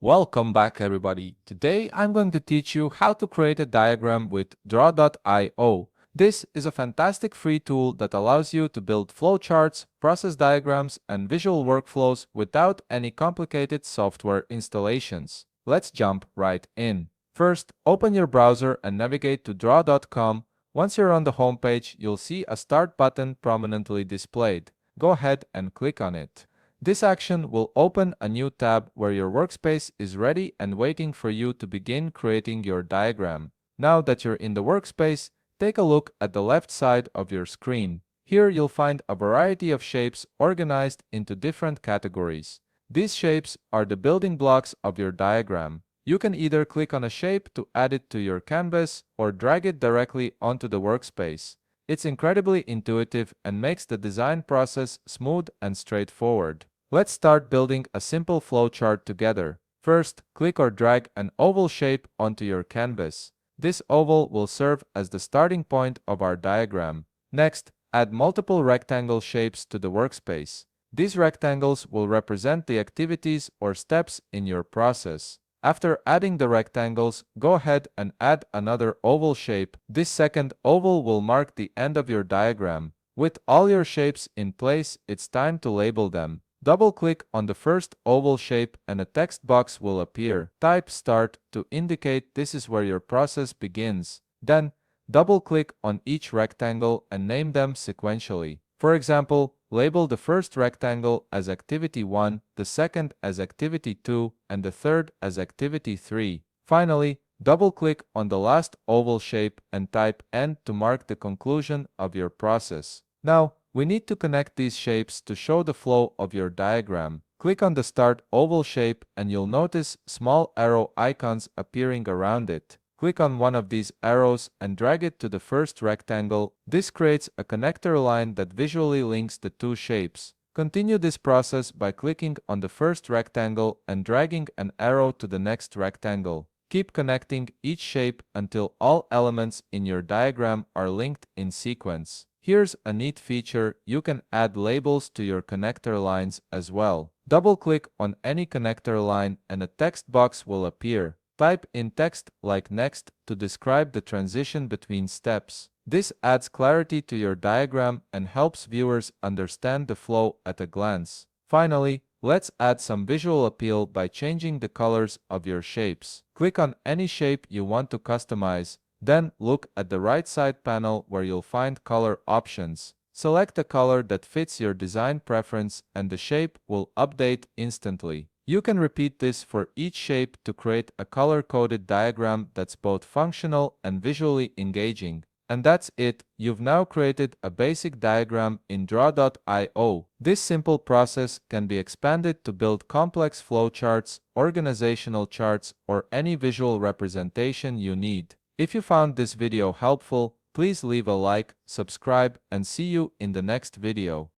Welcome back everybody. Today I'm going to teach you how to create a diagram with draw.io. This is a fantastic free tool that allows you to build flowcharts, process diagrams, and visual workflows without any complicated software installations. Let's jump right in. First, open your browser and navigate to draw.com. Once you're on the homepage, you'll see a Start button prominently displayed. Go ahead and click on it. This action will open a new tab where your workspace is ready and waiting for you to begin creating your diagram. Now that you're in the workspace, take a look at the left side of your screen. Here you'll find a variety of shapes organized into different categories. These shapes are the building blocks of your diagram. You can either click on a shape to add it to your canvas or drag it directly onto the workspace. It's incredibly intuitive and makes the design process smooth and straightforward. Let's start building a simple flowchart together. First, click or drag an oval shape onto your canvas. This oval will serve as the starting point of our diagram. Next, add multiple rectangle shapes to the workspace. These rectangles will represent the activities or steps in your process. After adding the rectangles, go ahead and add another oval shape. This second oval will mark the end of your diagram. With all your shapes in place, it's time to label them. Double-click on the first oval shape and a text box will appear. Type Start to indicate this is where your process begins. Then, double-click on each rectangle and name them sequentially. For example, label the first rectangle as Activity 1, the second as Activity 2, and the third as Activity 3. Finally, double-click on the last oval shape and type End to mark the conclusion of your process. Now, we need to connect these shapes to show the flow of your diagram. Click on the Start oval shape and you'll notice small arrow icons appearing around it. Click on one of these arrows and drag it to the first rectangle. This creates a connector line that visually links the two shapes. Continue this process by clicking on the first rectangle and dragging an arrow to the next rectangle. Keep connecting each shape until all elements in your diagram are linked in sequence. Here's a neat feature: you can add labels to your connector lines as well. Double-click on any connector line and a text box will appear. Type in text like Next to describe the transition between steps. This adds clarity to your diagram and helps viewers understand the flow at a glance. Finally, let's add some visual appeal by changing the colors of your shapes. Click on any shape you want to customize. Then look at the right side panel where you'll find color options. Select a color that fits your design preference and the shape will update instantly. You can repeat this for each shape to create a color-coded diagram that's both functional and visually engaging. And that's it, you've now created a basic diagram in draw.io. This simple process can be expanded to build complex flowcharts, organizational charts, or any visual representation you need. If you found this video helpful, please leave a like, subscribe, and see you in the next video.